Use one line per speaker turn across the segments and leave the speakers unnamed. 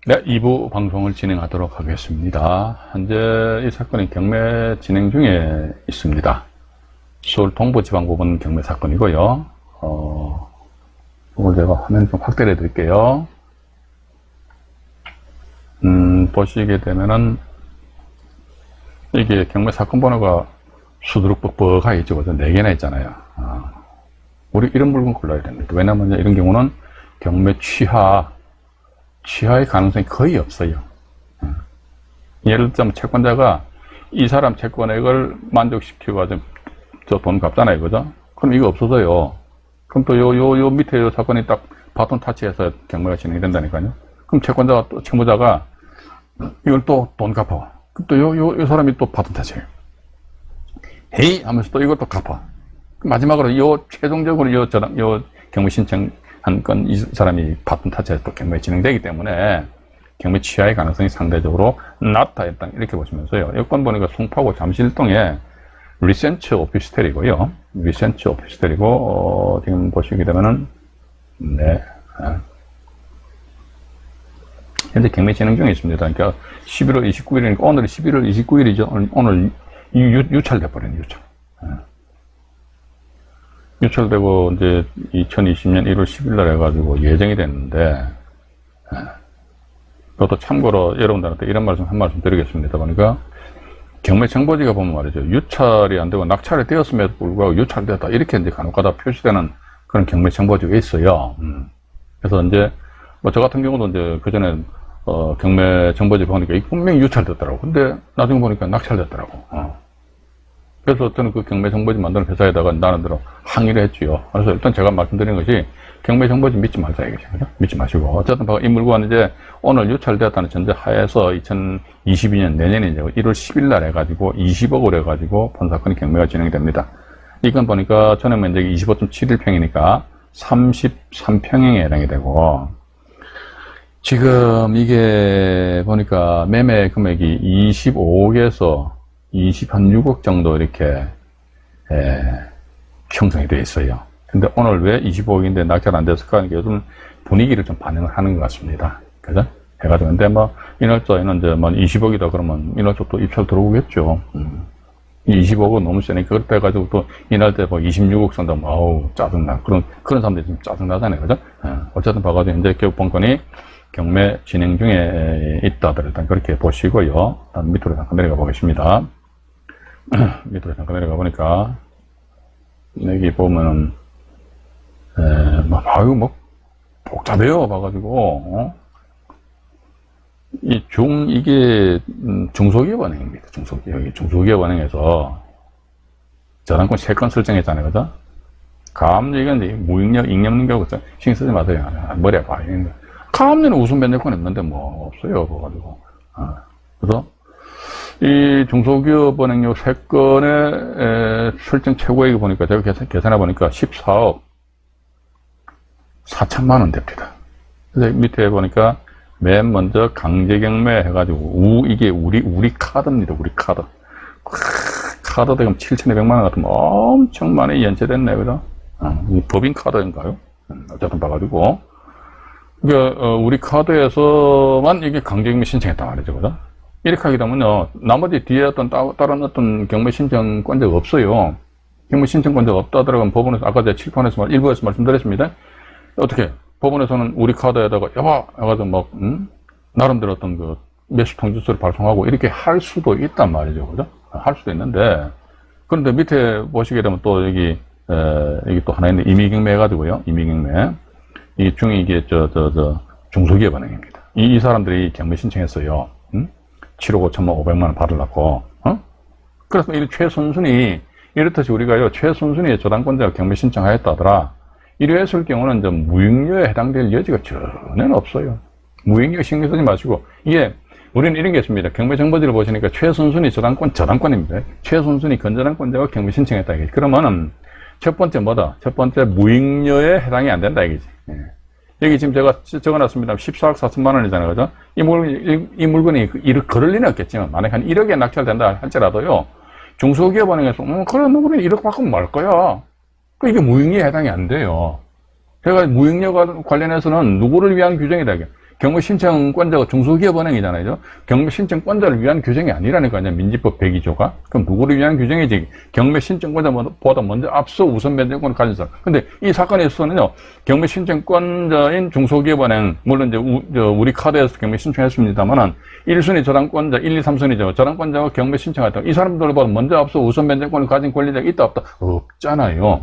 네, 2부 방송을 진행하도록 하겠습니다. 현재 이 사건이 경매 진행 중에 있습니다. 서울 동부지방법원 경매 사건이고요. 오늘 제가 화면 좀 확대를 해드릴게요. 보시게 되면은 이게 경매 사건 번호가 수두룩 뻑뻑하게 있죠. 4개나 있잖아요. 우리 이런 물건 골라야 됩니다. 왜냐면 이런 경우는 경매 취하의 가능성이 거의 없어요. 예를 들자면 채권자가 이 사람 채권액을 만족시키고 저 돈 갚잖아요. 그죠? 그럼 이거 없어져요. 그럼 또 요 밑에 요 사건이 딱 바톤 타치해서 경매가 진행이 된다니까요. 그럼 채권자가 또 채무자가 이걸 또 돈 갚아. 그럼 또 요 사람이 또 바톤 타치해요. 헤이 하면서 또 이것도 갚아. 마지막으로 최종적으로 요 경매 신청 한 건 이 사람이 바톤 타치해서 또 경매가 진행되기 때문에 경매 취하의 가능성이 상대적으로 낮다 했다 이렇게 보시면서요. 여권 보니까 송파구 잠실동에 리센츠 오피스텔이고요. 리센츠 오피스텔이고 지금 보시게 되면은 네 현재 경매 진행 중에 있습니다. 그러니까 11월 29일이니까 오늘 11월 29일이죠. 오늘 유찰돼 버린 유찰. 유찰되고 이제 2020년 1월 10일 날 해가지고 예정이 됐는데 그것도 참고로 여러분들한테 이런 한 말씀 드리겠습니다. 보니까 경매 정보지가 보면 말이죠. 유찰이 안 되고 낙찰이 되었음에도 불구하고 유찰되었다 이렇게 이제 간혹가다 표시되는 그런 경매 정보지가 있어요. 그래서 이제 뭐 저 같은 경우도 이제 그 전에 경매 정보지 보니까 분명히 유찰됐더라고. 근데 나중에 보니까 낙찰됐더라고. 그래서 저는 그 경매 정보지 만드는 회사에다가 나름대로 항의를 했지요. 그래서 일단 제가 말씀드린 것이 경매 정보지 믿지 말자 이거죠. 그죠? 믿지 마시고. 어쨌든 이 물건은 이제 오늘 유찰되었다는 전제 하에서 2022년 내년에 이제 1월 10일 날 해가지고 20억으로 해가지고 본 사건이 경매가 진행됩니다. 이건 보니까 전액 면적이 25.71평이니까 33평형에 해당이 되고, 지금 이게 보니까 매매 금액이 25억에서 26억 정도 이렇게 형성이 되어 있어요. 근데 오늘 왜 25억인데 낙찰 안 됐을까 하는 게 요즘 분위기를 좀 반영을 하는 것 같습니다. 그죠? 해가지고. 근데 뭐, 인월조에는 이제 뭐 20억이다 그러면 인월조 또 입찰 들어오겠죠. 20억은 너무 세니까 그렇다 해가지고 또 인할 때 뭐 26억 선다, 아우, 짜증나. 그런 사람들이 좀 짜증나잖아요. 그죠? 어쨌든 봐가지고 이제 교육본건이 경매 진행 중에 있다들 일단 그렇게 보시고요. 일단 밑으로 잠깐 내려가 보겠습니다. 밑으로 잠깐 내려가 보니까 여기 보면은 뭐 복잡해요. 봐가지고 이게 중소기업은행입니다. 중소기업은행에서 저당권 3건 설정했잖아요. 그죠? 가압류가 이제 무익력, 잉여능력 신경 쓰지 마세요. 머리 아파. 가압류는 우선 면제권 있는데 뭐 없어요. 그래가지고 그래서 이 중소기업은행료 3건의 설정 최고액이 보니까 제가 계산해 보니까 14억 4천만 원 됩니다. 그래서 밑에 보니까 맨 먼저 강제경매 해가지고 이게 우리 카드입니다. 우리 카드. 카드 대금 7,200만 원 같으면 엄청 많이 연체됐네. 그죠? 법인 카드인가요? 어쨌든 봐가지고 그러니까 우리 카드에서만 이게 강제경매 신청했단 말이죠. 그죠? 이렇게 하게 되면요, 나머지 뒤에 다른 어떤 경매 신청권자가 없어요. 경매 신청권자가 없다 하더라도 법원에서, 아까 제가 칠판에서 일부에서 말씀드렸습니다. 어떻게? 법원에서는 우리 카드에다가, 해가지고 나름대로 어떤 매수 통지서를 발송하고 이렇게 할 수도 있단 말이죠. 그죠? 할 수도 있는데, 그런데 밑에 보시게 되면 또 여기 또 하나 있는 임의경매 해가지고요. 임의경매. 이 중에 이게 중소기업은행입니다. 이 사람들이 경매 신청했어요. 7억 5천만 5백만 원 받으려고. 그래서 이 최선순위, 이렇듯이 우리가요, 최선순위의 저당권자가 경매 신청하였다 하더라. 이랬을 경우는 좀 무익료에 해당될 여지가 전혀 없어요. 무익료 신경 쓰지 마시고, 이게, 우리는 이런 게 있습니다. 경매 정보지를 보시니까 최선순위 저당권입니다. 최선순위 건저당권자가 경매 신청했다. 이게. 그러면은, 첫 번째 뭐다? 첫 번째 무익료에 해당이 안 된다. 이거지. 여기 지금 제가 적어놨습니다. 14억 4천만 원이잖아요. 그죠? 이 물건이 그럴 리는 없겠지만, 만약 한 1억에 낙찰된다 할지라도요, 중소기업은행에서, 그래, 누구는 1억 받으면 말 거야. 이게 무익료에 해당이 안 돼요. 제가 무익료 관련해서는 누구를 위한 규정이다. 경매 신청권자가 중소기업은행이잖아요. 경매 신청권자를 위한 규정이 아니라니까요. 민지법 102조가. 그럼 누구를 위한 규정이지? 경매 신청권자보다 먼저 앞서 우선 변제권을 가진 사람. 근데 이 사건에 있어서는요, 경매 신청권자인 중소기업은행, 물론 이제 우리 카드에서 경매 신청했습니다만은 1순위 저당권자, 1, 2, 3순위죠. 저당권자가 경매 신청했다. 이 사람들보다 먼저 앞서 우선 변제권을 가진 권리자가 있다 없다? 없잖아요.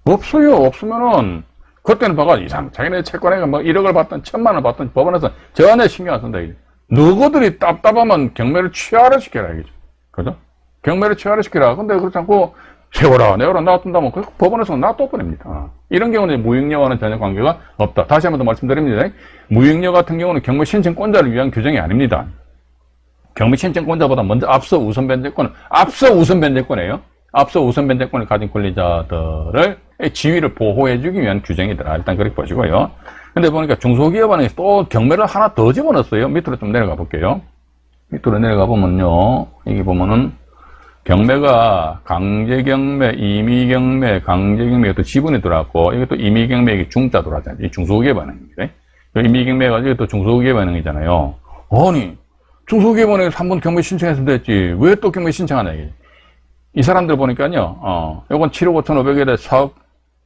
없어요. 없으면은 그때는 봐가 이상 자기네 채권회가 뭐 1억을 받든 1,000만 원을 받든 법원에서 전혀 신경 안 쓴다 이게. 너희들이 답답하면 경매를 취하를 시켜라 이거죠. 그죠? 경매를 취하를 시켜라. 근데 그렇지 않고 세워라 내워라 놔둔다면 그 법원에서 놔둬버립니다. 이런 경우는 무익료와는 전혀 관계가 없다. 다시 한 번 더 말씀드립니다. 무익료 같은 경우는 경매 신청권자를 위한 규정이 아닙니다. 경매 신청권자보다 먼저 앞서 우선 변제권이에요. 앞서 우선 변제권을 가진 권리자들을 지위를 보호해주기 위한 규정이더라. 일단 그렇게 보시고요. 근데 보니까 중소기업은행에서 또 경매를 하나 더 집어넣었어요. 밑으로 좀 내려가 볼게요. 밑으로 내려가 보면요. 여기 보면은 경매가 강제경매, 임의경매, 강제경매가 또 지분이 들어왔고, 이게 또 임의경매가 중자 들어왔잖아요. 이 중소기업은행입니다. 임의경매가 이게 또 중소기업은행이잖아요. 아니, 중소기업은행에서 한번 경매 신청했으면 됐지. 왜 또 경매 신청하냐, 이게. 이 사람들 보니까요, 요건 7억 5,500에 4억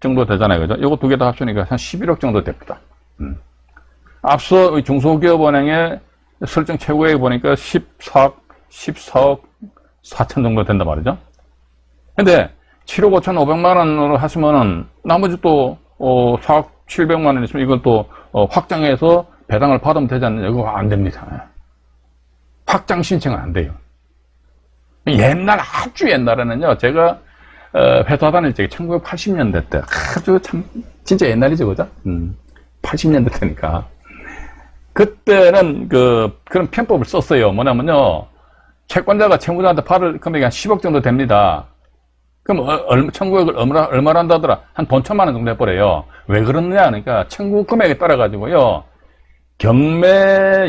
정도 되잖아요. 그죠? 요거 두 개 다 합치니까 한 11억 정도 됩니다. 앞서 중소기업은행의 설정 최고액 보니까 14억 4천 정도 된단 말이죠. 근데 7억 5,500만 원으로 하시면은 나머지 또, 4억 700만 원 있으면 이걸 또, 확장해서 배당을 받으면 되지 않느냐. 이거 안 됩니다. 확장 신청은 안 돼요. 아주 옛날에는요, 제가, 회사 다닐 때 1980년대 때, 아주 참, 진짜 옛날이죠, 그죠? 80년대 때니까. 그때는 그런 편법을 썼어요. 뭐냐면요, 채권자가 채무자한테 받을 금액이 한 10억 정도 됩니다. 그럼 청구액을 얼마로 한다더라? 한 돈 1,000만 원 정도 해버려요. 왜 그러느냐 하니까 청구 금액에 따라가지고요, 경매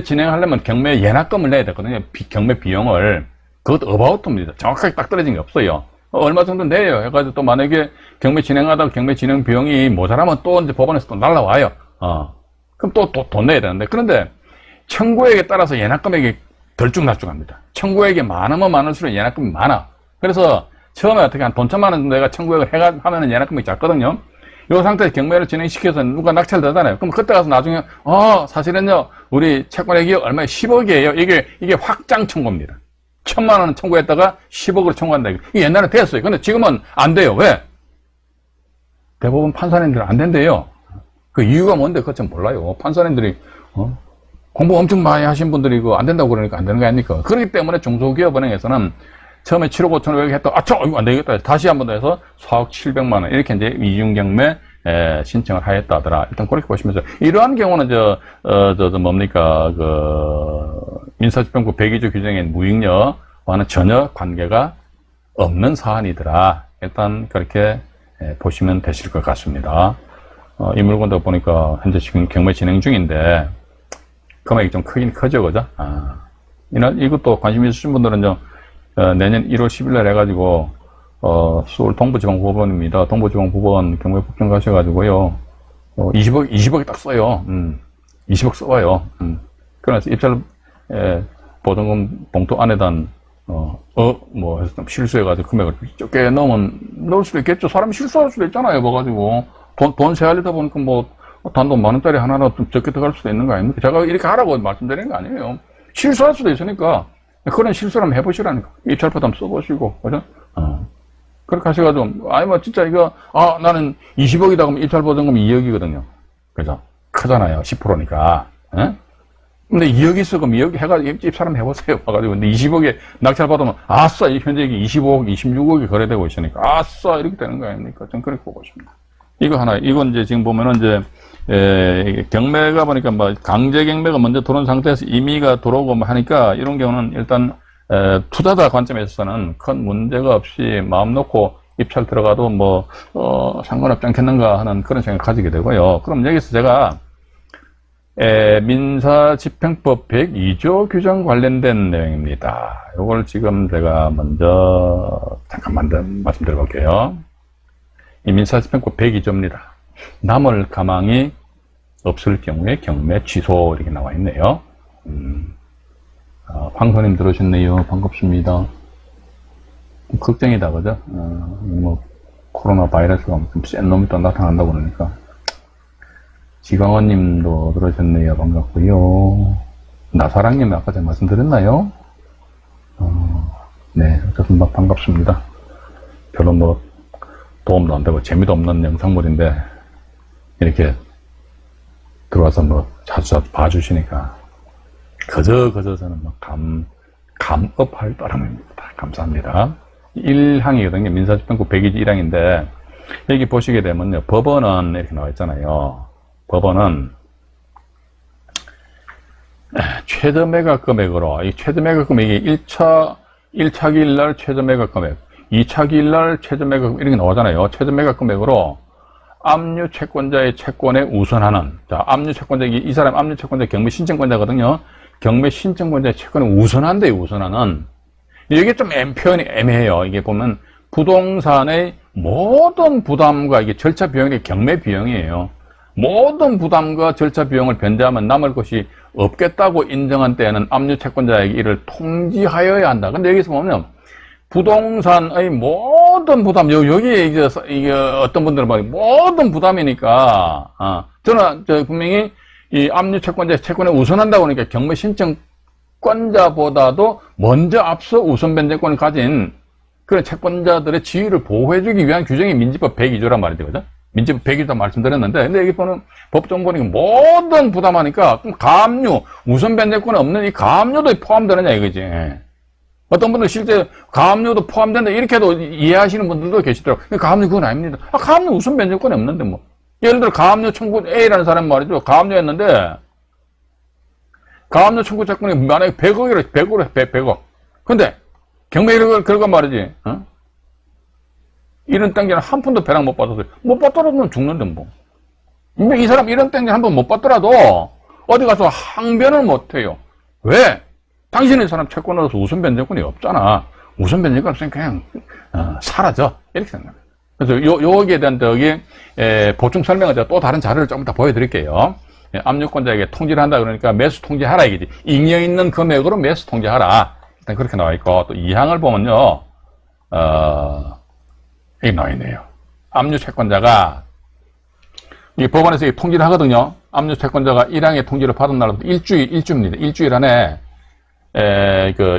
진행하려면 경매 예납금을 내야 되거든요. 경매 비용을. 그것도 어바웃입니다. 정확하게 딱 떨어진 게 없어요. 얼마 정도 내요. 해가지고 또 만약에 경매 진행하다가 경매 진행 비용이 모자라면 또 이제 법원에서 또 날라와요. 그럼 또 돈 내야 되는데. 그런데 청구액에 따라서 예납금액이 덜쭉날쭉합니다. 청구액이 많으면 많을수록 예납금이 많아. 그래서 처음에 어떻게 한 돈 1,000만 원 내가 청구액을 하면은 예납금이 작거든요. 이 상태에서 경매를 진행시켜서 누가 낙찰 되잖아요. 그럼 그때 가서 나중에, 사실은요, 우리 채권액이 얼마에 10억이에요. 이게 확장 청구입니다. 1,000만 원 청구했다가 10억을 청구한다. 이게 옛날에 됐어요. 근데 지금은 안 돼요. 왜? 대부분 판사님들은 안 된대요. 그 이유가 뭔데 그거 좀 몰라요. 판사님들이, 공부 엄청 많이 하신 분들이 이거 안 된다고 그러니까 안 되는 거 아닙니까? 그렇기 때문에 중소기업은행에서는 처음에 7억 5,500 했다. 이거 안 되겠다. 다시 한 번 더 해서 4억 700만 원. 이렇게 이제 이중경매 신청을 하였다더라. 일단 그렇게 보시면서. 이러한 경우는 민사집행법 102조 규정인 무익료와는 전혀 관계가 없는 사안이더라. 일단 그렇게 보시면 되실 것 같습니다. 이 물건도 보니까 현재 지금 경매 진행 중인데, 금액이 좀 크긴 크죠, 그죠? 이것도 관심 있으신 분들은 내년 1월 10일 날 해가지고, 서울 동부지방법원입니다. 동부지방법원 경매법정 가셔가지고요, 20억이 딱 써요. 20억 써와요. 그래서 입찰, 보증금 봉투 안에다, 해서 좀 실수해가지고 금액을 적게 넣을 수도 있겠죠. 사람이 실수할 수도 있잖아요. 뭐가지고. 돈 세알리다 보니까 단돈 10,000원짜리 하나라도 좀 적게 들어갈 수도 있는 거 아닙니까? 제가 이렇게 하라고 말씀드리는 거 아니에요. 실수할 수도 있으니까. 그런 실수를 한번 해보시라니까. 입찰표도 한번 써보시고, 그죠? 그렇게 하셔가지고, 진짜 이거, 나는 20억이다 그러면 입찰 보증금 2억이거든요. 그죠? 크잖아요. 10%니까. 근데 2억 있어. 그럼 2억 해가지고 입찰 한번 해보세요. 봐가지고. 근데 20억에 낙찰 받으면, 아싸! 현재 이게 25억, 26억이 거래되고 있으니까, 아싸! 이렇게 되는 거 아닙니까? 전 그렇게 보고 있습니다. 이건 이제 지금 보면은 경매가 보니까 강제 경매가 먼저 들어온 상태에서 임의가 들어오고 하니까 이런 경우는 일단, 투자자 관점에서는 큰 문제가 없이 마음 놓고 입찰 들어가도 상관없지 않겠는가 하는 그런 생각을 가지게 되고요. 그럼 여기서 제가, 민사집행법 102조 규정 관련된 내용입니다. 이걸 지금 제가 먼저 잠깐만 말씀드려 볼게요. 이 민사집행법 102조입니다. 남을 가망이 없을 경우에 경매 취소 이렇게 나와 있네요. 황소님 들어오셨네요. 반갑습니다. 걱정이다, 그죠? 뭐 코로나 바이러스가 좀 센 놈이 또 나타난다고 그러니까. 지광원 님도 들어오셨네요. 반갑고요. 나사랑님 아까 제가 말씀드렸나요? 네, 어쨌든 반갑습니다. 별로 뭐 도움도 안 되고 재미도 없는 영상물인데 이렇게 들어와서 뭐 자주 봐주시니까 그저 저는 뭐 감업할 따름입니다. 감사합니다. 1항이거든요. 민사집행부 102지 1항인데 여기 보시게 되면요. 법원은 이렇게 나와 있잖아요. 법원은 최저 매각 금액으로, 이 최저 매각 금액이 1차 기일날 최저 매각 금액, 2차 기일날 최저 매각 금액, 이렇게 나오잖아요. 최저 매각 금액으로 압류 채권자의 채권에 우선하는, 자, 압류 채권자, 이 사람 압류 채권자 경매 신청권자거든요. 경매 신청권자의 채권에 우선한대요, 우선하는. 이게 좀 표현이 애매해요. 이게 보면 부동산의 모든 부담과 이게 절차 비용이 경매 비용이에요. 모든 부담과 절차 비용을 변제하면 남을 것이 없겠다고 인정한 때에는 압류 채권자에게 이를 통지하여야 한다. 근데 여기서 보면 부동산의 모든 부담, 여기에 이게 어떤 분들은 막 모든 부담이니까, 저는 분명히 이 압류 채권자의 채권에 우선한다고 하니까 경매 신청권자보다도 먼저 앞서 우선 변제권을 가진 그런 채권자들의 지위를 보호해주기 위한 규정이 민지법 102조란 말이죠. 그죠? 민지법 102조 말씀드렸는데, 근데 여기 보는 법정 보니까 모든 부담하니까 좀 가압류, 우선 변제권이 없는 이 가압류도 포함되느냐 이거지. 어떤 분들 실제 가압류도 포함된다 이렇게도 이해하시는 분들도 계시더라고요. 가압류 그건 아닙니다. 가압류 우선 변제권이 없는데 뭐. 예를 들어 가압류 청구 A라는 사람 말이죠. 가압류였는데 가압류 청구 채권이 만약에 100억이래. 근데 경매 그러고 말이지. 이런 땡기는 한 푼도 배당 못 받았어요. 못 받더라도 죽는데 뭐. 이 사람 이런 땡기 한 번 못 받더라도 어디 가서 항변을 못 해요. 왜? 당신의 사람 채권으로서 우선 변제권이 없잖아. 우선 변제권 없으니까 그냥 사라져. 이렇게 생각합니다. 그래서 여기에 대한 보충 설명을 제가 또 다른 자료를 조금 더 보여드릴게요. 압류권자에게 통지를 한다 그러니까 매수 통지하라 이게지. 잉여 있는 금액으로 매수 통지하라. 일단 그렇게 나와 있고 또 2항을 보면요. 여기 나와 있네요. 압류 채권자가 이 법원에서 통지를 하거든요. 압류 채권자가 1항의 통지를 받은 날부터 일주입니다. 일주일 안에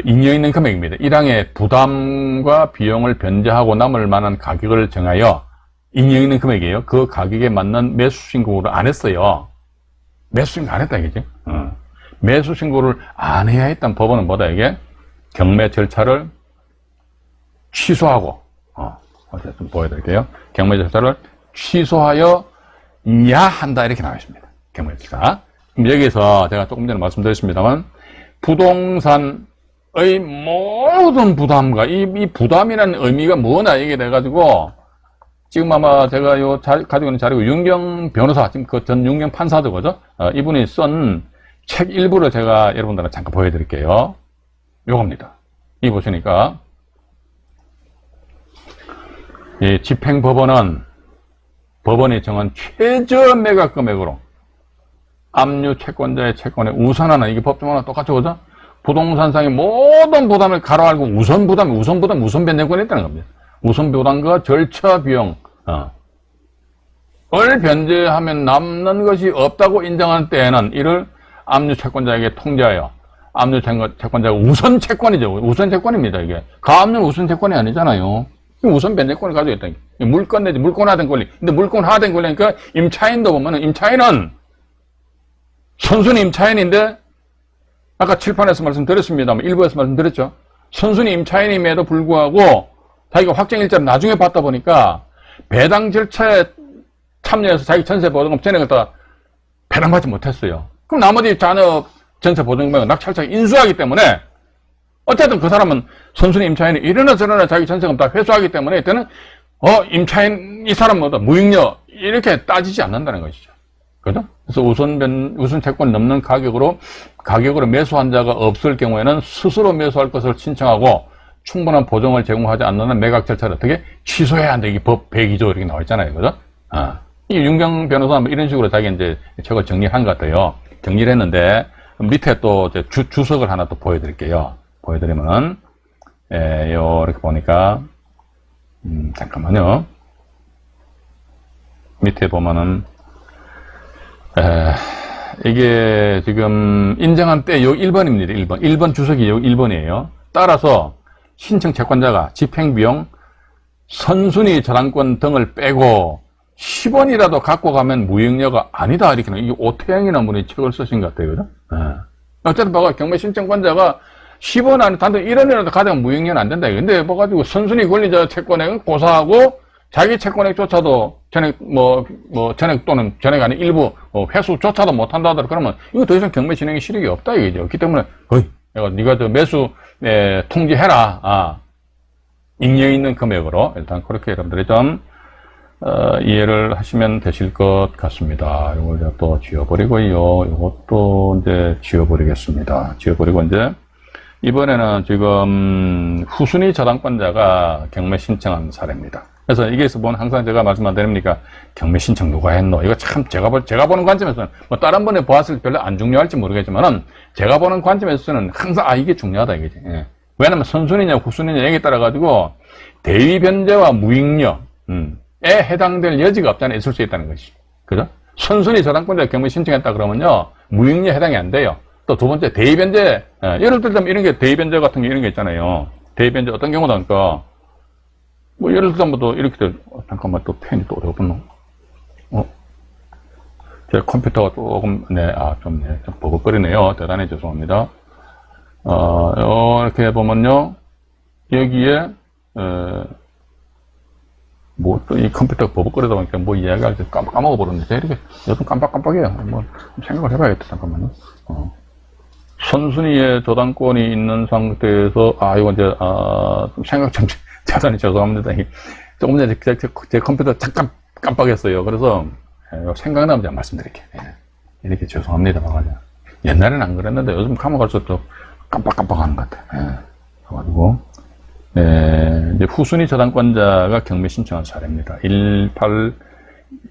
잉여 있는 금액입니다. 1항의 부담과 비용을 변제하고 남을 만한 가격을 정하여 잉여 있는 금액이에요. 그 가격에 맞는 매수 신고를 안 했어요. 매수 신고 안 했다 이거지. 매수 신고를 안 해야 했던 법원은 뭐다 이게? 경매 절차를 취소하고 좀 보여드릴게요. 경매 절차를 취소하여야 한다 이렇게 나와 있습니다. 경매 절차. 그럼 여기서 제가 조금 전에 말씀드렸습니다만 부동산의 모든 부담과 이 부담이라는 의미가 뭐나 이게 돼가지고 지금 아마 제가 가지고 있는 자료가 윤경 변호사, 지금 그 전 윤경 판사죠, 그죠? 이분이 쓴 책 일부를 제가 여러분들한테 잠깐 보여드릴게요. 요겁니다. 이 보시니까 이 집행법원은 법원이 정한 최저 매각 금액으로 압류 채권자의 채권에 우선하는 이게 법정하나 똑같죠, 그죠? 부동산상의 모든 부담을 가로알고 우선 변제권이 있다는 겁니다. 우선 부담과 절차 비용, 을 변제하면 남는 것이 없다고 인정한 때에는 이를 압류 채권자에게 통지하여 압류 채권자가 우선 채권이죠. 우선 채권입니다, 이게. 가압류는 우선 채권이 아니잖아요. 우선 변제권을 가지고 있다. 물권 내지 물권화된 권리. 근데 물권화된 권리니까 임차인도 보면은 임차인은 선순위 임차인인데 아까 칠판에서 말씀드렸습니다만 일부에서 말씀드렸죠. 선순위 임차인임에도 불구하고 자기가 확정일자를 나중에 받다 보니까 배당 절차에 참여해서 자기 전세보증금 전액을 다 배당받지 못했어요. 그럼 나머지 잔업 전세보증금을 낙찰자가 인수하기 때문에 어쨌든 그 사람은 선순위 임차인이 이러나 저러나 자기 전세금 다 회수하기 때문에 이때는 임차인 이 사람은 뭐다 무익녀 이렇게 따지지 않는다는 것이죠. 그죠? 그래서 우선 채권 넘는 가격으로 매수한 자가 없을 경우에는 스스로 매수할 것을 신청하고 충분한 보증을 제공하지 않는 매각 절차를 어떻게 취소해야 한다. 이게 법 102조 이렇게 나와 있잖아요. 그죠? 이 윤경 변호사는 뭐 이런 식으로 자기 이제 책을 정리한 것 같아요. 정리를 했는데, 밑에 또 이제 주석을 하나 또 보여드릴게요. 보여드리면은, 이렇게 보니까, 잠깐만요. 밑에 보면은, 이게 지금 인정한 때 요 1번입니다. 1번. 1번 주석이 요 1번이에요. 따라서 신청 채권자가 집행비용, 선순위 저당권 등을 빼고 10원이라도 갖고 가면 무효가 아니다. 이렇게 이게 오태양이라는 분이 책을 쓰신 것 같아요. 그죠? 어쨌든 봐가 경매 신청권자가 10원 안에 단돈 1원이라도 가져가면 무효는 안 된다. 근데 뭐 가지고 선순위 권리자 채권액은 고사하고 자기 채권액조차도 전액 전액 또는 전액 아닌 일부 회수조차도 못한다 하더라도 그러면 이거 더 이상 경매 진행의 실력이 없다 이거죠. 그렇기 때문에 네가 저 매수 통지해라. 잉여 있는 금액으로 일단 그렇게 여러분들이 좀 이해를 하시면 되실 것 같습니다. 이걸 또 지워버리고요. 이것도 이제 지워버리겠습니다. 지워버리고 이제 이번에는 지금 후순위 저당권자가 경매 신청한 사례입니다. 그래서 여기에서 보면 항상 제가 말씀 안 드립니까? 경매 신청 누가 했노? 이거 참 제가 보는 관점에서는 뭐 다른 분에 보았을 때 별로 안 중요할지 모르겠지만은 제가 보는 관점에서는 항상 이게 중요하다 이거지. 예. 왜냐면 선순위냐 후순위냐 여기에 따라 가지고 대위 변제와 무익료에 해당될 여지가 없잖아요. 있을 수 있다는 것이. 그죠? 선순위 저당권자 경매 신청했다 그러면요 무익료 해당이 안 돼요. 또 두 번째 대위 변제. 예를 들자면 이런 게 대위 변제 같은 게 이런 게 있잖아요. 대위 변제 어떤 경우도 하니까 뭐 예를 들자면 또 이렇게 잠깐만 또 펜이 또 어디 갔노? 제 컴퓨터가 조금 좀 버벅거리네요. 대단히 죄송합니다. 이렇게 보면요 여기에 뭐 또 이 컴퓨터가 버벅거리다 보니까 뭐 이야기할 때 까먹어버렸는데 이렇게 요즘 깜빡깜빡해요. 뭐 생각을 해봐야겠다. 잠깐만요. 선순위에 저당권이 있는 상태에서 이거 이제 좀 생각 좀 대단히 죄송합니다. 조금 전에 제 컴퓨터 잠깐 깜빡했어요. 그래서 생각나면 제가 말씀드릴게요. 이렇게 죄송합니다. 옛날에는 안 그랬는데 요즘 까먹을수록 또 깜빡깜빡하는 것 같아요. 그래가지고 이제 후순위 저당권자가 경매 신청한 사례입니다.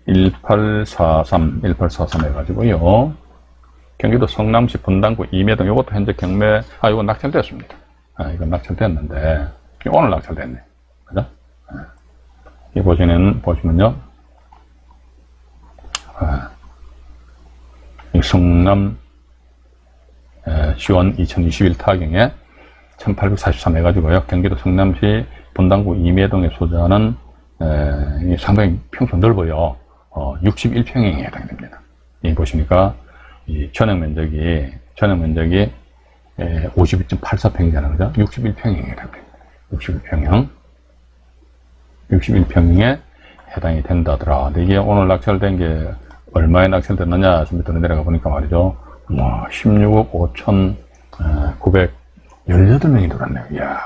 1843 해가지고요. 경기도 성남시 분당구 이매동 이것도 현재 경매 이건 낙찰됐습니다. 이건 낙찰됐는데 오늘 낙찰됐네. 그죠? 이 보시면요. 이 성남 시원 2021 타경에 1843 해가지고요. 경기도 성남시 분당구 이매동에 소재하는 상당히 평수 넓어요. 61평형에 해당이 됩니다. 이 보시니까 이 전용 면적이 52.84평이잖아요. 그죠? 61평형에 해당됩니다. 61평형에 해당이 된다더라. 근데 이게 오늘 낙찰된 게 얼마에 낙찰됐느냐 좀 밑으로 내려가 보니까 말이죠. 16억 5,918명이 들어왔네요. 이야.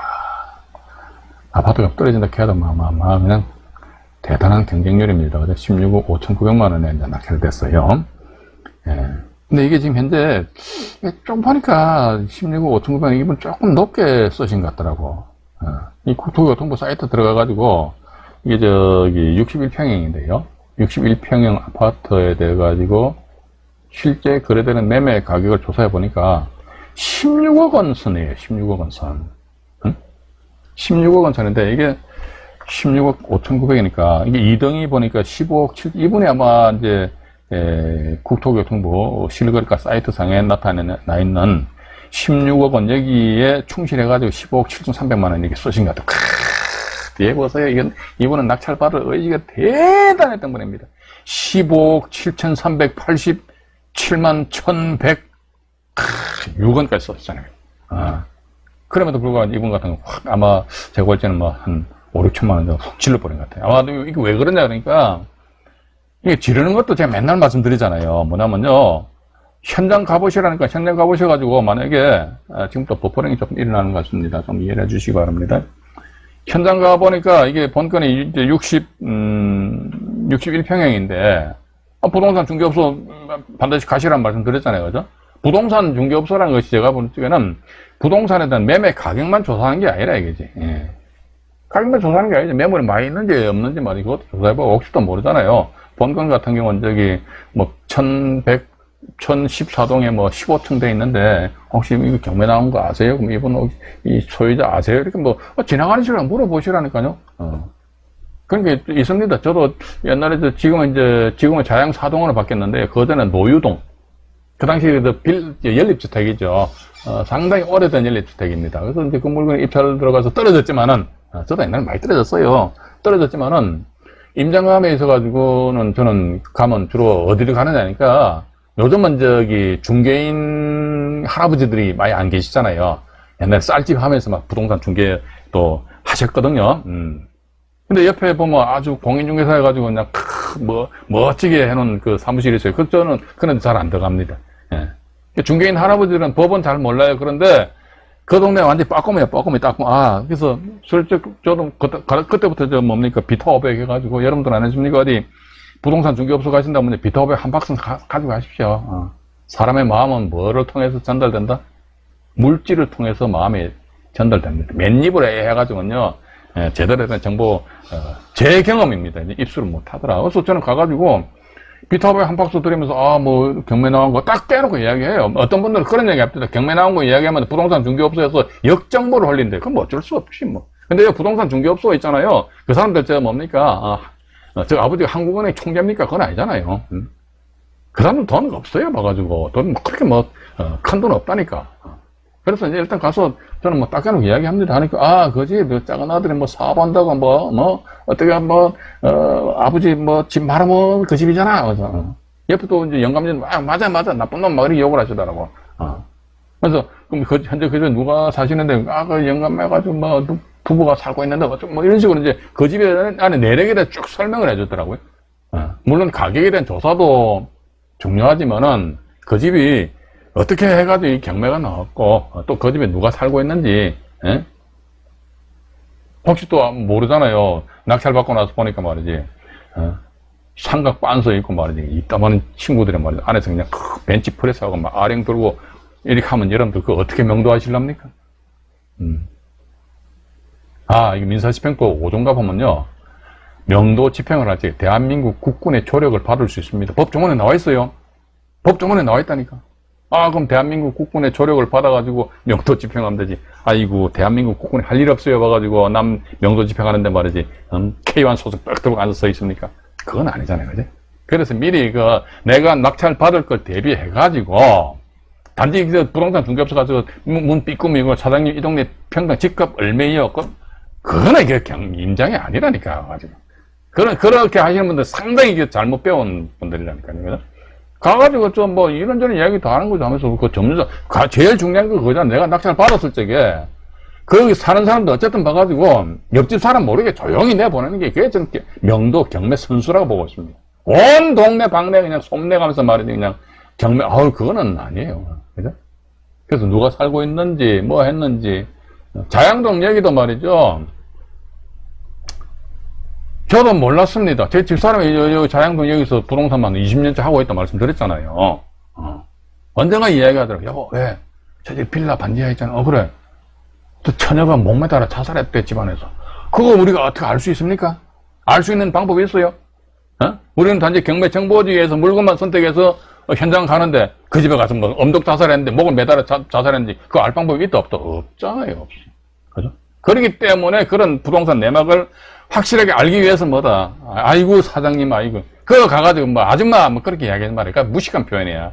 아파트가 떨어진다 해도 그냥 대단한 경쟁률입니다. 16억 5,900만 원에 이제 낙찰됐어요. 근데 이게 지금 현재 좀 보니까 16억 5,900원 이분 조금 높게 쓰신 것 같더라고. 이 국토교통부 사이트 들어가가지고 이게 61평형인데요. 61평형 아파트에 대해 가지고 실제 거래되는 매매 가격을 조사해 보니까 16억 원 선이에요. 16억 원 선. 16억 원 선인데 이게 16억 5,900이니까 이게 2등이 보니까 15억 7, 이분이 아마 이제 국토교통부 실거래가 사이트 상에 나타나 있는 16억 원 여기에 충실해가지고 15억 7,300만 원 이렇게 쓰신 것 같아요. 뒤에 보세요. 이분은 낙찰받을 의지가 대단했던 분입니다. 15억 7,387만 1,100, 6원까지 썼잖아요. 그럼에도 불구하고 이분 같은 경우 아마 제가 볼 때는 한 5, 6천만 원 정도 훅 질러버린 것 같아요. 아마 이게 왜 그러냐 그러니까 이게 지르는 것도 제가 맨날 말씀드리잖아요. 뭐냐면요. 현장 가보시라니까 현장 가보셔가지고 만약에 지금 또 버퍼링이 좀 일어나는 것 같습니다. 좀 이해해 주시기 바랍니다. 현장 가보니까 이게 본건이 이제 61평형인데 부동산 중개업소 반드시 가시라는 말씀 드렸잖아요. 그죠? 부동산 중개업소라는 것이 제가 볼 적에는 부동산에 대한 매매 가격만 조사하는 게 아니라 이거지. 가격만 조사하는 게 아니지. 매물이 많이 있는지 없는지 말이 그것도 조사해보고 혹시도 모르잖아요. 본건 같은 경우는 저기, 뭐, 1014동에 뭐 15층 돼 있는데, 혹시 이거 경매 나온 거 아세요? 그럼 이분 혹시 이 소유자 아세요? 이렇게 뭐, 지나가는 시간 물어보시라니까요. 그런 게 있습니다. 저도 옛날에 지금은 자양 4동으로 바뀌었는데, 그전에는 노유동. 그 당시에 연립주택이죠. 상당히 오래된 연립주택입니다. 그래서 이제 그 물건이 입찰 들어가서 떨어졌지만은, 저도 옛날에 많이 떨어졌어요. 떨어졌지만은, 임장감에 있어가지고는 저는 가면 주로 어디를 가느냐니까, 요즘은 저기 중개인 할아버지들이 많이 안 계시잖아요. 옛날에 쌀집 하면서 막 부동산 중개 또 하셨거든요. 근데 옆에 보면 아주 공인중개사 해가지고 그냥 멋지게 해놓은 그 사무실이 있어요. 저는 그런 데 잘 안 들어갑니다. 예. 중개인 할아버지들은 법은 잘 몰라요. 그런데 그 동네 완전히 빠꼼이에요. 빠꼼이 따꼼. 그래서 실제 저도 그때부터 저 뭡니까 비타 500 해가지고 여러분들 안 해줍니까? 어디 부동산 중개업소 가신다면 비타 500 한 박스 가지고 가십시오. 사람의 마음은 뭐를 통해서 전달된다? 물질을 통해서 마음이 전달됩니다. 맨입으로 해가지고는요, 제대로 된 정보, 제 경험입니다. 입수를 못 하더라. 그래서 저는 가가지고, 비타오백 한 박스 드리면서, 뭐, 경매 나온 거 딱 빼놓고 이야기해요. 어떤 분들은 그런 얘기 합니다. 경매 나온 거 이야기하면 부동산 중개업소에서 역정보를 흘린대. 그건 뭐 어쩔 수 없지, 뭐. 근데 부동산 중개업소 있잖아요. 그 사람들 저 뭡니까? 저 아버지가 한국은행 총재입니까? 그건 아니잖아요. 그 사람은 돈 없어요, 봐가지고. 돈 뭐 그렇게 뭐, 큰 돈 없다니까. 그래서 이제 일단 가서 저는 뭐 딱 해놓고 이야기합니다. 하니까, 그지, 그 작은 아들이 뭐 사업한다고 어떻게 아버지 뭐 집 말하면 그 집이잖아. 그래서, 옆에 또 이제 영감님, 맞아. 나쁜 놈 막 이렇게 욕을 하시더라고. 그래서, 그럼 현재 그 집에 누가 사시는데, 그 영감매 가지고 뭐 부부가 살고 있는데, 뭐 이런 식으로 이제 그 집에 안에 내력에 대해 쭉 설명을 해줬더라고요. 물론 가격에 대한 조사도 중요하지만은 그 집이 어떻게 해가지고 이 경매가 나왔고, 또 그 집에 누가 살고 있는지, 혹시 또 모르잖아요. 낙찰받고 나서 보니까 말이지, 삼각 빤서 있고 말이지, 이따만한 친구들이 말이지, 안에서 그냥 벤치 프레스하고 막 아령 들고, 이렇게 하면 여러분들 그거 어떻게 명도하실랍니까? 이거 민사집행법 5조인가 보면요, 명도 집행을 할 때 대한민국 국군의 조력을 받을 수 있습니다. 법조문에 나와 있어요. 법조문에 나와 있다니까. 그럼 대한민국 국군의 조력을 받아가지고 명도 집행하면 되지. 아이고, 대한민국 국군이 할 일 없어요. 봐가지고 남 명도 집행하는데 말이지. K1 소속 딱 들고 앉아서 서 있습니까? 그건 아니잖아요. 그지? 그래서 미리 내가 낙찰 받을 걸 대비해가지고, 단지 부동산 중개업소 가서 문 삐꾸미고 사장님 이 동네 평당 집값 얼마예요? 그거는 이게 임장이 아니라니까. 가지고. 그렇게 하시는 분들 상당히 잘못 배운 분들이라니까요. 그죠? 가가지고 좀 뭐 이런저런 이야기 다 하는 거죠 하면서 그 점유자, 제일 중요한 거 그거잖아. 내가 낙찰 받았을 적에, 거기 사는 사람도 어쨌든 봐가지고, 옆집 사람 모르게 조용히 내보내는 게 그게 좀 명도 경매 선수라고 보고 있습니다. 온 동네 방네 그냥 솜내가면서 말이지, 그냥 경매, 그거는 아니에요. 그죠? 그래서 누가 살고 있는지, 뭐 했는지, 자양동 얘기도 말이죠. 저도 몰랐습니다. 제 집사람이 자양동 여기서 부동산만 20년째 하고 있다 말씀드렸잖아요. 언젠가 이야기하더라고요. 여보, 왜? 저 집 빌라 반지하 있잖아. 그래. 또 처녀가 목 매달아 자살했대, 집안에서. 그거 우리가 어떻게 알 수 있습니까? 알 수 있는 방법이 있어요? 우리는 단지 경매 정보지에서 물건만 선택해서 현장 가는데 그 집에 가서 뭐 엄독 자살했는데 목을 매달아 자살했는지 그거 알 방법이 있다, 없다? 없잖아요, 없어. 그죠? 그렇기 때문에 그런 부동산 내막을 확실하게 알기 위해서 뭐다. 아이고, 사장님, 아이고. 그거 가가지고 뭐, 아줌마, 뭐, 그렇게 이야기하는 말이야. 그러니까 무식한 표현이야.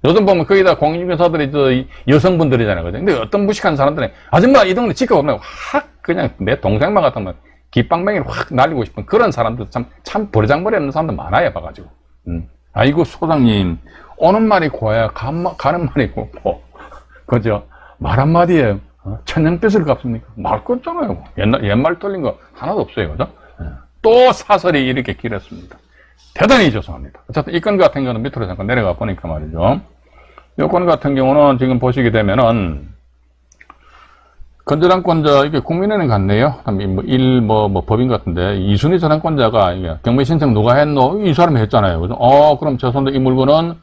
요즘 보면 거기다 공인중개사들이 여성분들이잖아요. 그죠? 근데 어떤 무식한 사람들은, 아줌마, 이 동네 집값 없네. 확, 그냥 내 동생만 같으면 깃방맹이를 확 날리고 싶은 그런 사람들 참 버르장머리 없는 사람들 많아요, 봐가지고. 아이고, 소장님, 오는 말이 고야, 가는 말이 고고. 그죠? 말 한마디에, 천냥빚을 갚습니까? 말 것잖아요. 옛말 틀린 거 하나도 없어요. 그죠? 또 사설이 이렇게 길었습니다. 대단히 죄송합니다. 어쨌든 이 건 같은 경우는 밑으로 잠깐 내려가 보니까 말이죠. 이 건 같은 경우는 지금 보시게 되면은, 건전한권자, 이게 국민은행 같네요. 법인 같은데, 이순희 전환권자가, 경매 신청 누가 했노? 이 사람이 했잖아요. 그죠? 그럼 죄송한데 이 물건은,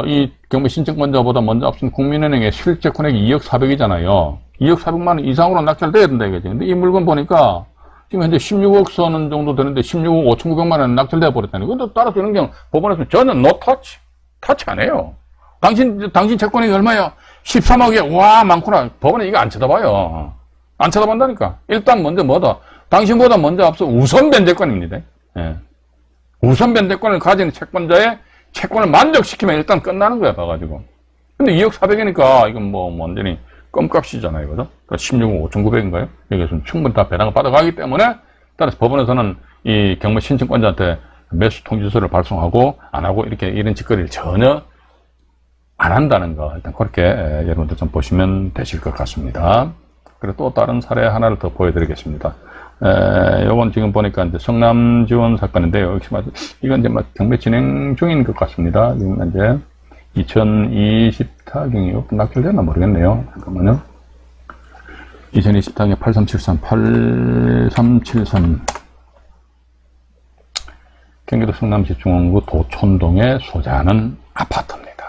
이 경매 신청권자보다 먼저 앞선 국민은행의 실제 금액이 2억 4백이잖아요. 2억 4백만 원 이상으로 낙찰돼야 된다 이거지. 근데 이 물건 보니까 지금 현재 16억 선 정도 되는데 16억 5,900만 원 낙찰돼 버렸다니. 근데 따라서 이런 경우 법원에서 전혀 노 터치, 터치 안 해요. 당신 채권이 얼마야? 13억이야. 와, 많구나. 법원에 이거 안 쳐다봐요. 안 쳐다본다니까. 일단 먼저 뭐다? 당신보다 먼저 앞서 우선 변제권입니다. 예. 우선 변제권을 가진 채권자의 채권을 만족시키면 일단 끝나는 거야, 봐가지고. 근데 2억 4백이니까 이건 뭐 완전히 껌값이잖아요, 그죠? 그러니까 16억 5,900인가요? 여기서는 충분히 다 배당을 받아가기 때문에 따라서 법원에서는 이 경매 신청권자한테 매수 통지서를 발송하고 안 하고 이렇게 이런 짓거리를 전혀 안 한다는 거 일단 그렇게 여러분들 좀 보시면 되실 것 같습니다. 그리고 또 다른 사례 하나를 더 보여드리겠습니다. 요건 지금 보니까 이제 성남 지원 사건인데요. 역시 이건 이제 경매 진행 중인 것 같습니다. 지금 이제 2024경이 낙찰됐나 모르겠네요. 잠깐만요. 2024경 8373 경기도 성남시 중원구 도촌동에 소재하는 아파트입니다.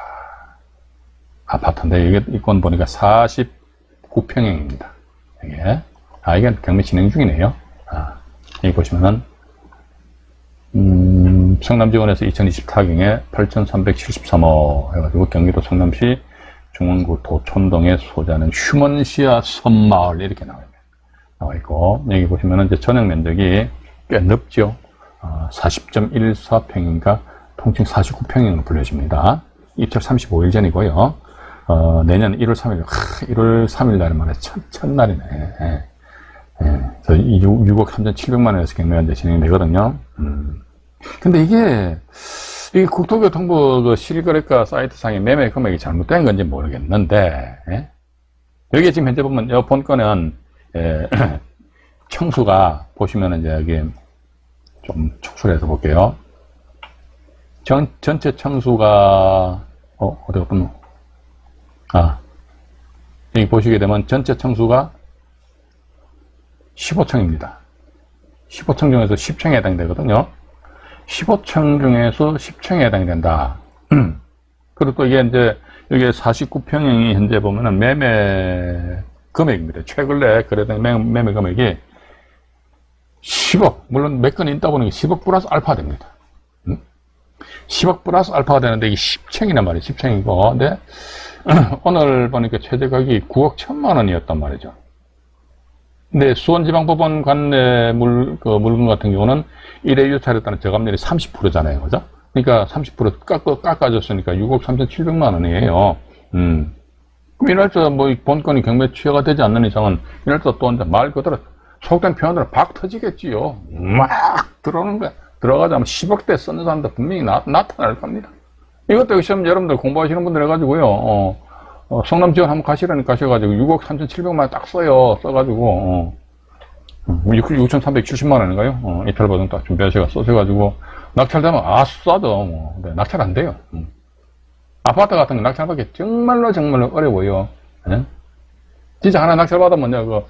아파트인데 이게 이건 보니까 49평형입니다. 이게 이게 경매 진행 중이네요. 여기 보시면은 성남지원에서 2024경에 8,373호 해가지고 경기도 성남시 중원구 도촌동에 소재하는 휴먼시아 섬마을 이렇게 나와 있고, 여기 보시면은 이제 전용 면적이 꽤 넓죠. 40.14평인가 통칭 49평형으로 불려집니다. 입찰 35일 전이고요. 내년 1월 3일, 1월 3일 날 만에 첫날이네. 저 6억 3,700만 원에서 경매가 이제 진행되거든요. 근데 이게 국토교통부 그 실거래가 사이트상의 매매 금액이 잘못된 건지 모르겠는데, 여기 지금 현재 보면, 이 본건은, 청수가, 보시면은 이제 여기 좀 축소를 해서 볼게요. 전체 청수가, 어디 갔군? 여기 보시게 되면 전체 청수가 15층입니다. 15층 중에서 10층에 해당이 되거든요. 15층 중에서 10층에 해당이 된다. 그리고 또 이게 이제, 여기 49평형이 현재 보면은 매매 금액입니다. 최근에 거래된 매매 금액이 10억, 물론 몇 건이 있다 보니 10억 플러스 알파가 됩니다. 10억 플러스 알파가 되는데 이게 10층이란 말이에요. 10층이고. 근데 오늘 보니까 최저가격이 9억 1천만 원이었단 말이죠. 근데 수원지방법원 관내 물건 같은 경우는 1회 유찰에 따른 저감률이 30%잖아요. 그죠? 그러니까 30% 깎아줬으니까 6억 3,700만 원이에요. 그럼 이날짜 본건이 경매 취하가 되지 않는 이상은 이날짜 또 이제 말 그대로 속된 표현으로 박 터지겠지요. 막 들어오는 거야. 들어가자면 10억대 쓰는 사람들 분명히 나타날 겁니다. 이것도 시험 여러분들 공부하시는 분들 해가지고요. 성남 지원 한번 가셔가지고 6억 3,700만 원 딱 써요. 써가지고 6,370만 원인가요? 이탈 보증 딱 써셔가지고 낙찰되면 싸죠. 네, 낙찰 안 돼요. 아파트 같은 거 낙찰받기 정말로 어려워요. 네? 진짜 하나 낙찰받으면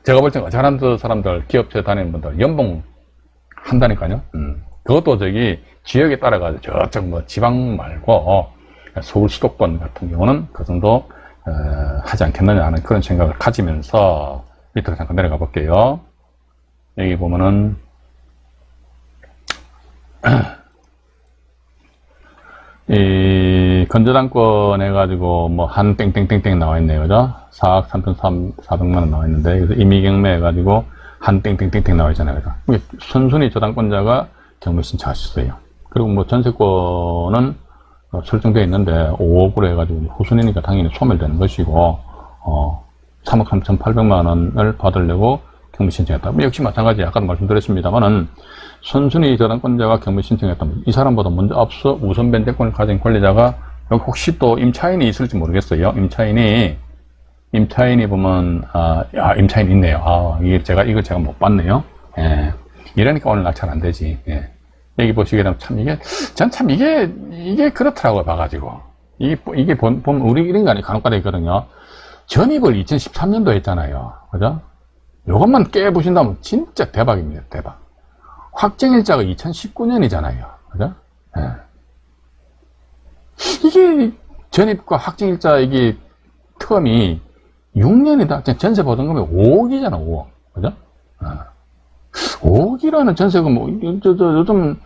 제가 볼 때는 잘하는 사람들, 기업체 다니는 분들 연봉 한다니까요. 그것도 지역에 따라가지고 저쪽 지방 말고 서울 수도권 같은 경우는 그 정도 하지 않겠느냐 하는 그런 생각을 가지면서 밑으로 잠깐 내려가 볼게요. 여기 보면은 이 건조당권 해가지고 한 땡땡땡땡 나와 있네요. 그죠? 4억 3,400만 원 나와 있는데 그래서 임의경매 해가지고 한 땡땡땡땡 나와 있잖아요. 그죠? 순순히 저당권자가 경매 신청하셨어요. 그리고 전세권은 설정되어 있는데 5억으로 해가지고 후순위니까 당연히 소멸되는 것이고 3억 3,800만 원을 받으려고 경매 신청했다. 역시 마찬가지 아까도 말씀드렸습니다만은 선순위 저당권자가 경매 신청했다면 이 사람보다 먼저 앞서 우선 변제권을 가진 권리자가 여기 혹시 또 임차인이 있을지 모르겠어요. 임차인이 보면 임차인 있네요. 이걸 제가 못 봤네요. 예. 이러니까 오늘 낙찰 안 되지. 예. 여기 보시게 되면 이게 그렇더라고요, 봐가지고. 이게 보면 우리 이런 거 아니, 간혹가다 있거든요. 전입을 2013년도에 했잖아요. 그죠? 요것만 깨보신다면 진짜 대박입니다, 대박. 확정일자가 2019년이잖아요. 그죠? 예. 이게 전입과 확정일자 이게 텀이 6년이다. 전세 보증금이 5억이잖아, 5억. 그죠? 5억이라는 전세가 뭐, 요즘,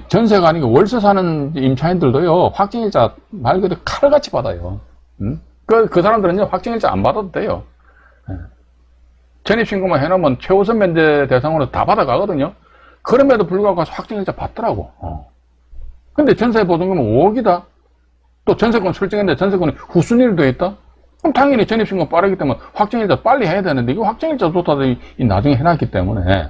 전세가 아니고 월세 사는 임차인들도요, 확정일자 말 그대로 칼같이 받아요. 그 사람들은요, 확정일자 안 받아도 돼요. 전입신고만 해놓으면 최우선 면제 대상으로 다 받아가거든요. 그럼에도 불구하고 가서 확정일자 받더라고. 근데 전세보증금은 5억이다. 또 전세권 설정했는데 전세권이 후순위로 되어 있다? 그럼 당연히 전입신고 빠르기 때문에 확정일자 빨리 해야 되는데, 이거 확정일자조차 나중에 해놨기 때문에.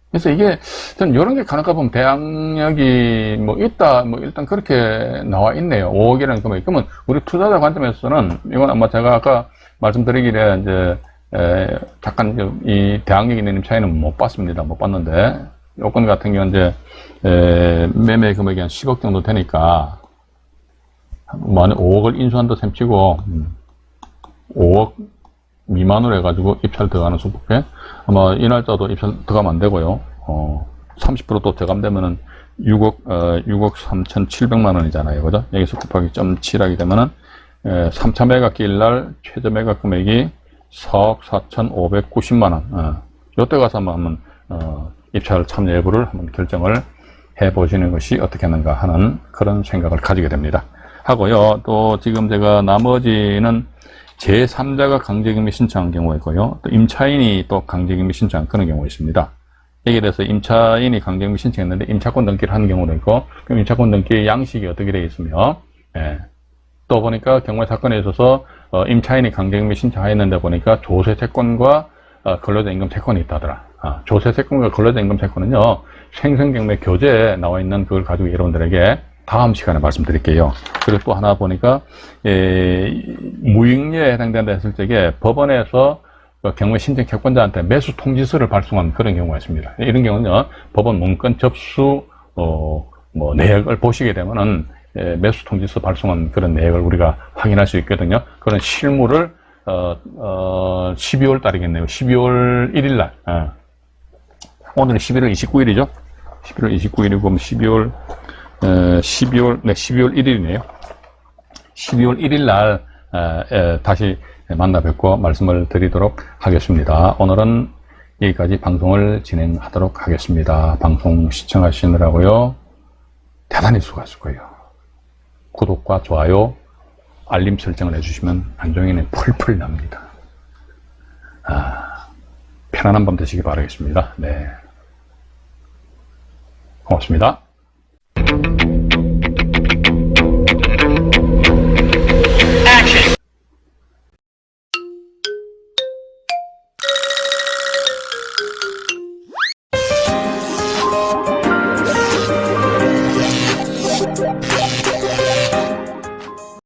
그래서 이게, 전 이런 게 가능할까 보면 대항력이 뭐 있다, 뭐 일단 그렇게 나와 있네요. 5억이라는 금액. 그러면 우리 투자자 관점에서는, 이건 아마 제가 아까 말씀드리기에 이제, 잠깐 이 대항력 있는 차이는 못 봤습니다. 못 봤는데, 요건 같은 경우는 이제, 매매 금액이 한 10억 정도 되니까, 만약 5억을 인수한다 셈치고, 5억 미만으로 해가지고 입찰 들어가는 수법에 아마 이 날짜도 입찰 들어가면 안 되고요. 30%또 저감되면은 6억 3,700만 원이잖아요. 그죠? 여기서 곱하기 0.7 하게 되면은 3차 매각 기일 날 최저 매각 금액이 4억 4,590만 원. 요때 가서 한번 입찰 참여 여부를 한번 결정을 해 보시는 것이 어떻겠는가 하는 그런 생각을 가지게 됩니다. 하고요. 또 지금 제가 나머지는 제3자가 강제격리 신청한 경우가 있고요. 또 임차인이 또 강제격리 신청한 그런 경우가 있습니다. 여기에 대해서 임차인이 강제격리 신청했는데 임차권 등기를 하는 경우도 있고, 그럼 임차권 등기의 양식이 어떻게 되어 있으며, 또 보니까 경매 사건에 있어서 임차인이 강제격리 신청하였는데 보니까 조세 채권과 근로자 임금 채권이 있다더라. 조세 채권과 근로자 임금 채권은요, 생생경매 교재에 나와 있는 그걸 가지고 여러분들에게 다음 시간에 말씀드릴게요. 그리고 또 하나 보니까 무익리에 해당된다 했을 적에 법원에서 경매 신청 채권자한테 매수 통지서를 발송한 그런 경우가 있습니다. 이런 경우는요, 법원 문건 접수 뭐 내역을 보시게 되면은 매수 통지서 발송한 그런 내역을 우리가 확인할 수 있거든요. 그런 실무를 12월 달이겠네요. 12월 1일 날. 오늘은 11월 29일이죠. 11월 29일이고 12월 1일이네요. 12월 1일 날 다시 만나 뵙고 말씀을 드리도록 하겠습니다. 오늘은 여기까지 방송을 진행하도록 하겠습니다. 방송 시청하시느라고요, 대단히 수고하셨고요. 구독과 좋아요, 알림 설정을 해주시면 안종이는 풀풀 납니다. 편안한 밤 되시기 바라겠습니다. 네. 고맙습니다.